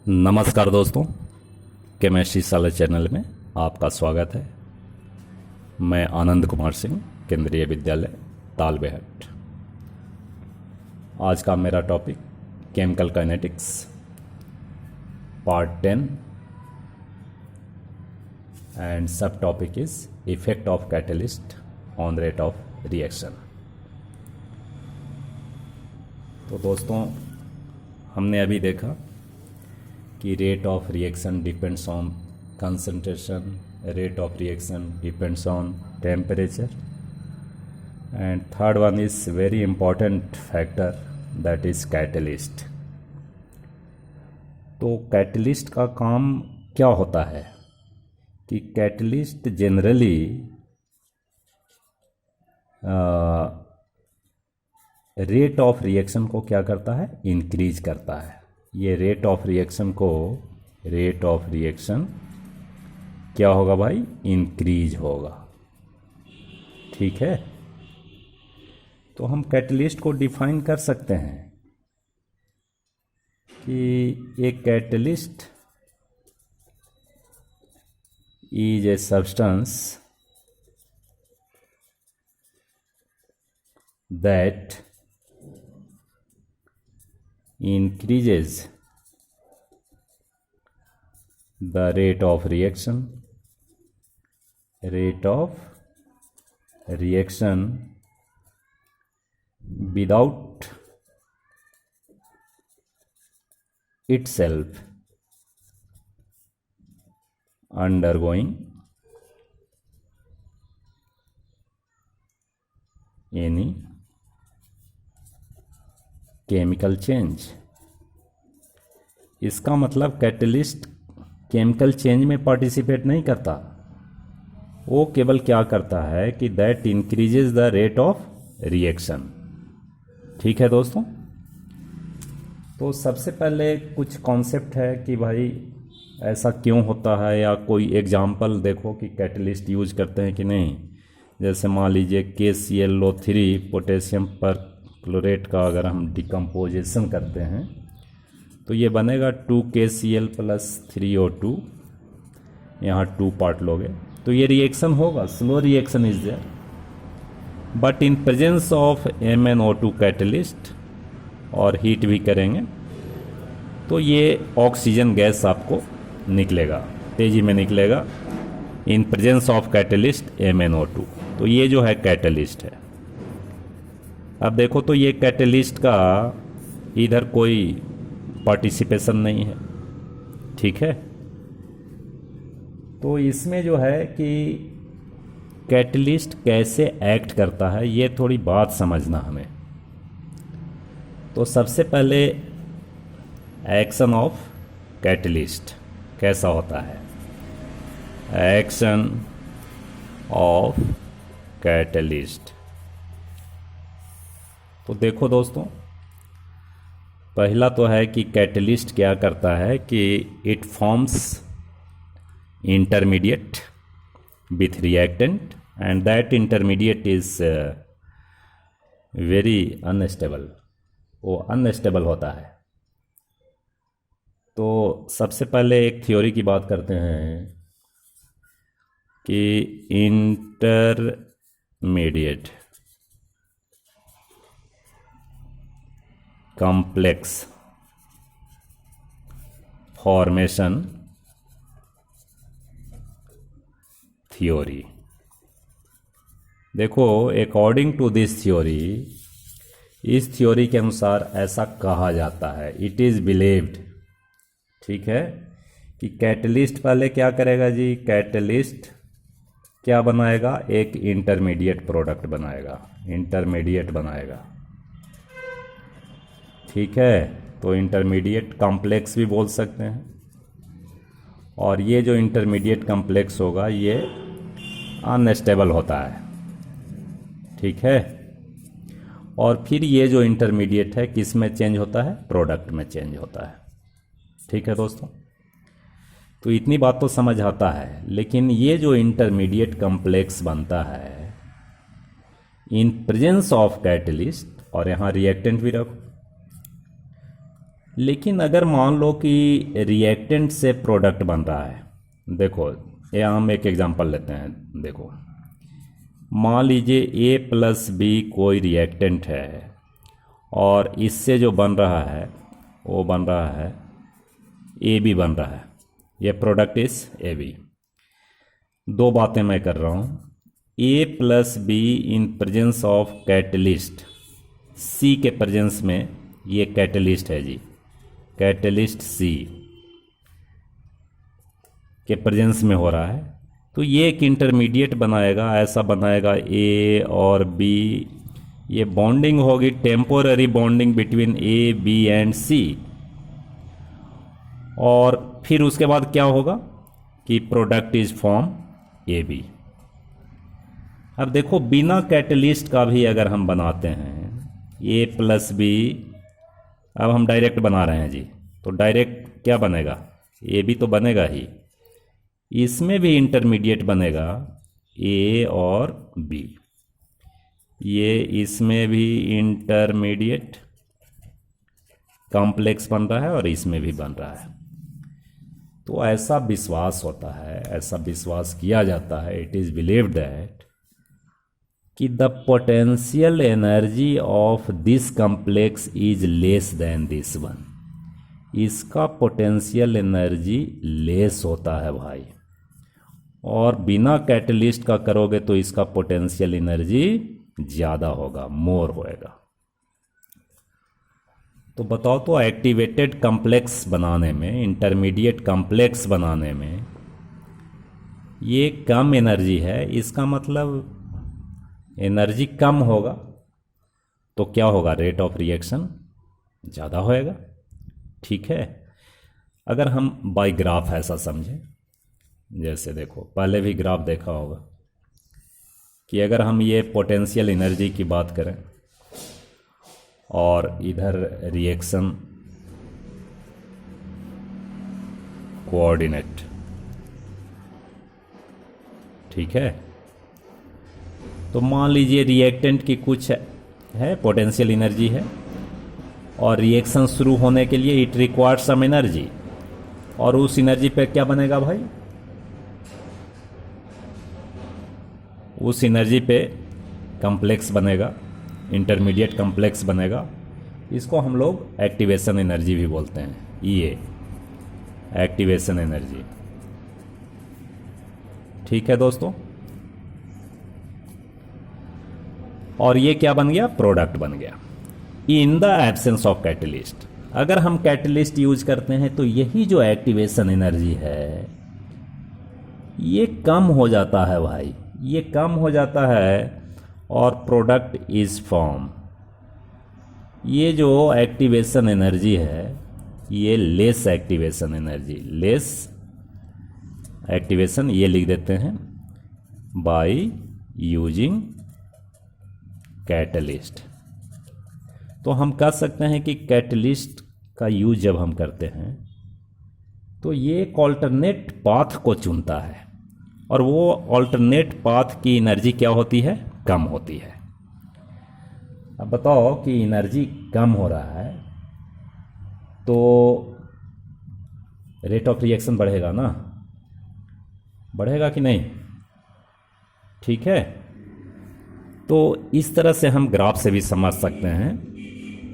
नमस्कार दोस्तों, केमिस्ट्री साला चैनल में आपका स्वागत है। मैं आनंद कुमार सिंह, केंद्रीय विद्यालय तालबेहट। आज का मेरा topic chemical kinetics part 10 and subtopic is effect of catalyst on rate of reaction. तो दोस्तों, हमने अभी देखा कि rate of reaction depends on concentration, rate of reaction depends on temperature, and third one is very important factor that is catalyst. तो catalyst का काम क्या होता है कि catalyst generally rate of reaction को क्या करता है, इंक्रीज करता है। ये रेट ऑफ रिएक्शन क्या होगा भाई, इंक्रीज होगा। ठीक है, तो हम कैटलिस्ट को डिफाइन कर सकते हैं कि एक catalyst is a substance that increases the rate of reaction without itself undergoing any chemical change. इसका मतलब कैटलिस्ट केमिकल चेंज में पार्टिसिपेट नहीं करता, वो केवल क्या करता है कि that increases the rate of reaction. ठीक है दोस्तों, तो सबसे पहले कुछ कॉन्सेप्ट है कि भाई ऐसा क्यों होता है, या कोई एग्जाम्पल देखो कि कैटलिस्ट यूज करते हैं कि नहीं। जैसे मान लीजिए KClO3 पोटेशियम पर क्लोरेट का अगर हम डिकम्पोजिशन करते हैं तो ये बनेगा 2KCl + 3O2। यहाँ 2 पार्ट लोगे तो ये रिएक्शन होगा, slow reaction is there, but in presence of MnO2 catalyst और हीट भी करेंगे तो ये ऑक्सीजन गैस आपको निकलेगा, तेजी में निकलेगा इन प्रेजेंस ऑफ कैटलिस्ट MnO2। तो ये जो है कैटलिस्ट है। अब देखो तो ये कैटलिस्ट का इधर कोई पार्टिसिपेशन नहीं है। ठीक है, तो इसमें जो है कि कैटलिस्ट कैसे एक्ट करता है ये थोड़ी बात समझना हमें। तो सबसे पहले एक्शन ऑफ कैटलिस्ट कैसा होता है। एक्शन ऑफ कैटलिस्ट, तो देखो दोस्तों, पहला तो है कि कैटलिस्ट क्या करता है कि it forms intermediate with reactant and that intermediate is very unstable, वो अनस्टेबल होता है। तो सबसे पहले एक थ्योरी की बात करते हैं कि इंटरमीडिएट कॉम्प्लेक्स फॉर्मेशन थ्योरी। देखो, अकॉर्डिंग टू दिस थ्योरी, इस थ्योरी के अनुसार ऐसा कहा जाता है, इट इज़ बिलीव्ड, ठीक है, कि कैटलिस्ट पहले क्या करेगा जी, कैटलिस्ट क्या बनाएगा, एक इंटरमीडिएट प्रोडक्ट बनाएगा, इंटरमीडिएट बनाएगा। ठीक है, तो इंटरमीडिएट कॉम्प्लेक्स भी बोल सकते हैं। और ये जो इंटरमीडिएट कॉम्प्लेक्स होगा ये अनस्टेबल होता है। ठीक है, और फिर ये जो इंटरमीडिएट है किस में चेंज होता है, प्रोडक्ट में चेंज होता है। ठीक है दोस्तों, तो इतनी बात तो समझ आता है। लेकिन ये जो इंटरमीडिएट कॉम्प्लेक्स बनता है इन प्रेजेंस ऑफ कैटलिस्ट, और यहाँ रिएक्टेंट भी रखो, लेकिन अगर मान लो कि रिएक्टेंट से प्रोडक्ट बन रहा है, देखो ये हम एक एग्जांपल लेते हैं। देखो मान लीजिए ए प्लस बी कोई रिएक्टेंट है और इससे जो बन रहा है वो बन रहा है ए बी बन रहा है, ये प्रोडक्ट इज ए बी। दो बातें मैं कर रहा हूँ, A plus B in presence of catalyst, C के प्रेजेंस में, ये कैटलिस्ट है जी, कैटलिस्ट सी के प्रेजेंस में हो रहा है, तो ये एक इंटरमीडिएट बनाएगा, ऐसा बनाएगा ए और बी, ये बॉन्डिंग होगी, temporary bonding between A B and C. और फिर उसके बाद क्या होगा कि product is form A B. अब देखो बिना कैटलिस्ट का भी अगर हम बनाते हैं ए प्लस बी, अब हम डायरेक्ट बना रहे हैं जी, तो डायरेक्ट क्या बनेगा, ए बी तो बनेगा ही, इसमें भी इंटरमीडिएट बनेगा ए और बी, ये इसमें भी इंटरमीडिएट कॉम्प्लेक्स बन रहा है और इसमें भी बन रहा है। तो ऐसा विश्वास होता है, ऐसा विश्वास किया जाता है, इट इज़ बिलीव्ड दैट कि the potential energy of this complex is less than this one, इसका पोटेंशियल एनर्जी लेस होता है भाई, और बिना कैटलिस्ट का करोगे तो इसका पोटेंशियल एनर्जी ज़्यादा होगा, मोर होएगा। तो बताओ तो एक्टिवेटेड कॉम्प्लेक्स बनाने में, इंटरमीडिएट कॉम्प्लेक्स बनाने में ये कम एनर्जी है, इसका मतलब एनर्जी कम होगा, तो क्या होगा, रेट ऑफ रिएक्शन ज़्यादा होएगा। ठीक है, अगर हम बाय ग्राफ ऐसा समझें, जैसे देखो पहले भी ग्राफ देखा होगा कि अगर हम ये पोटेंशियल एनर्जी की बात करें और इधर रिएक्शन कोऑर्डिनेट, ठीक है, तो मान लीजिए रिएक्टेंट की कुछ है पोटेंशियल एनर्जी है और रिएक्शन शुरू होने के लिए इट रिक्वायर्ड सम एनर्जी, और उस एनर्जी पे क्या बनेगा भाई, उस एनर्जी पे कॉम्प्लेक्स बनेगा, इंटरमीडिएट कॉम्प्लेक्स बनेगा, इसको हम लोग एक्टिवेशन एनर्जी भी बोलते हैं, ये एक्टिवेशन एनर्जी। ठीक है दोस्तों, और ये क्या बन गया, प्रोडक्ट बन गया in the absence of catalyst. अगर हम कैटलिस्ट यूज करते हैं तो यही जो एक्टिवेशन एनर्जी है ये कम हो जाता है भाई, ये कम हो जाता है और प्रोडक्ट इज फॉर्म। ये जो एक्टिवेशन एनर्जी है ये less activation energy, less activation ये लिख देते हैं बाय यूजिंग कैटलिस्ट। तो हम कह सकते हैं कि कैटलिस्ट का यूज जब हम करते हैं तो ये एक ऑल्टरनेट पाथ को चुनता है, और वो ऑल्टरनेट पाथ की एनर्जी क्या होती है, कम होती है। अब बताओ कि एनर्जी कम हो रहा है तो रेट ऑफ रिएक्शन बढ़ेगा ना, बढ़ेगा कि नहीं, ठीक है। तो इस तरह से हम ग्राफ से भी समझ सकते हैं।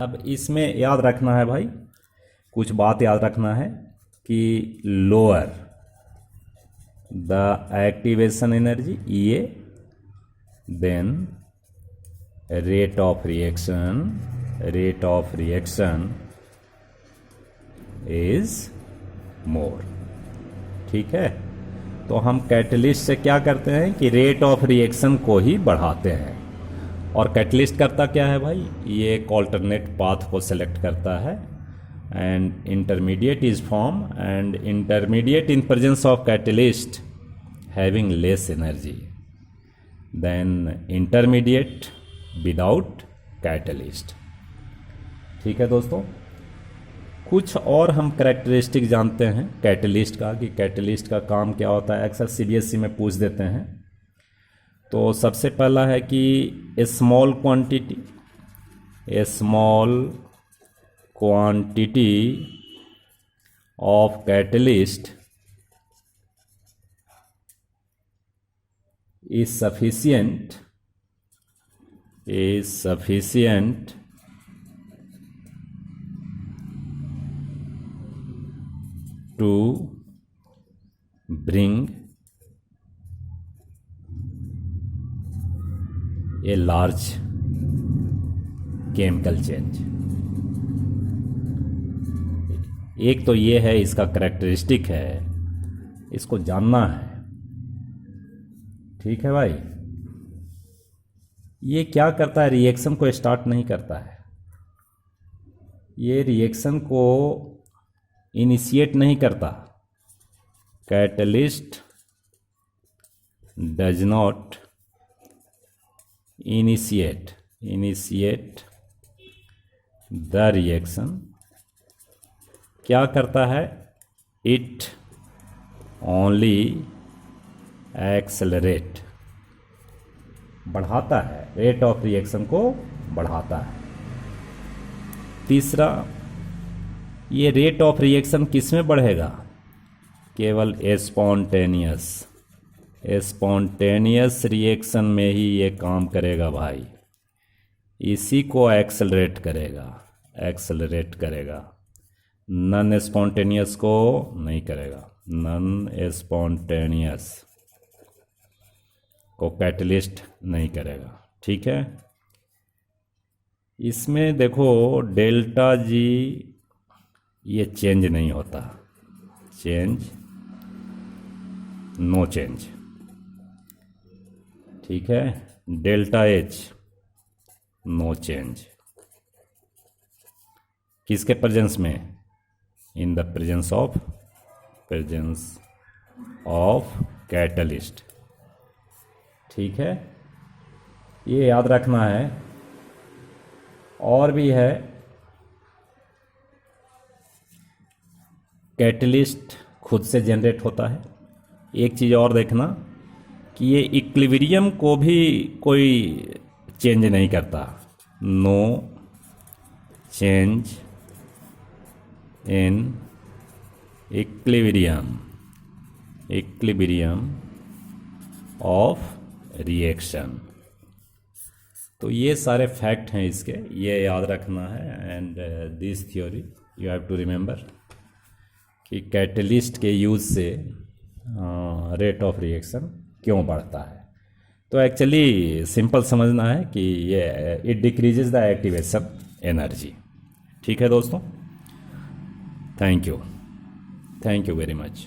अब इसमें याद रखना है भाई, कुछ बात याद रखना है कि लोअर द एक्टिवेशन एनर्जी ये, then rate of reaction is more. ठीक है, तो हम कैटलिस्ट से क्या करते हैं कि रेट ऑफ रिएक्शन को ही बढ़ाते हैं, और कैटलिस्ट करता क्या है भाई, ये एक ऑल्टरनेट पाथ को सेलेक्ट करता है and intermediate is form, and intermediate in presence of catalyst having less energy then intermediate without catalyst. ठीक है दोस्तों, कुछ और हम कैरेक्टरिस्टिक जानते हैं कैटलिस्ट का, कि कैटलिस्ट का काम क्या होता है, अक्सर सीबीएसई में पूछ देते हैं। तो सबसे पहला है कि ए small quantity of catalyst is sufficient to bring a large chemical change। एक तो ये है, इसका करेक्टरिस्टिक है, इसको जानना है। ठीक है भाई। ये क्या करता है, रिएक्शन को स्टार्ट नहीं करता है, ये रिएक्शन को इनिशिएट नहीं करता। Catalyst does not initiate the reaction. क्या करता है, इट ओनली एक्सेलरेट, बढ़ाता है, रेट ऑफ रिएक्शन को बढ़ाता है। तीसरा, ये रेट ऑफ रिएक्शन किस में बढ़ेगा, केवल स्पॉन्टेनियस रिएक्शन में ही ये काम करेगा भाई। इसी को एक्सेलरेट करेगा, नॉन स्पॉन्टेनियस को नहीं करेगा। नॉन स्पॉन्टेनियस को कैटलिस्ट नहीं करेगा। ठीक है। इसमें देखो डेल्टा जी ये चेंज नहीं होता, नो चेंज। ठीक है। डेल्टा एच नो चेंज, किसके प्रेजेंस में, in the presence of catalyst. ठीक है, ये याद रखना है। और भी है, कैटलिस्ट खुद से जनरेट होता है। एक चीज़ और देखना कि ये इक्विलिब्रियम को भी कोई चेंज नहीं करता, no change in equilibrium of reaction. तो ये सारे फैक्ट हैं इसके, ये याद रखना है। And this theory you have to remember कि कैटलिस्ट के यूज़ से रेट ऑफ रिएक्शन क्यों बढ़ता है। तो एक्चुअली सिंपल समझना है कि ये it decreases the activation energy. ठीक है दोस्तों, थैंक यू वेरी मच।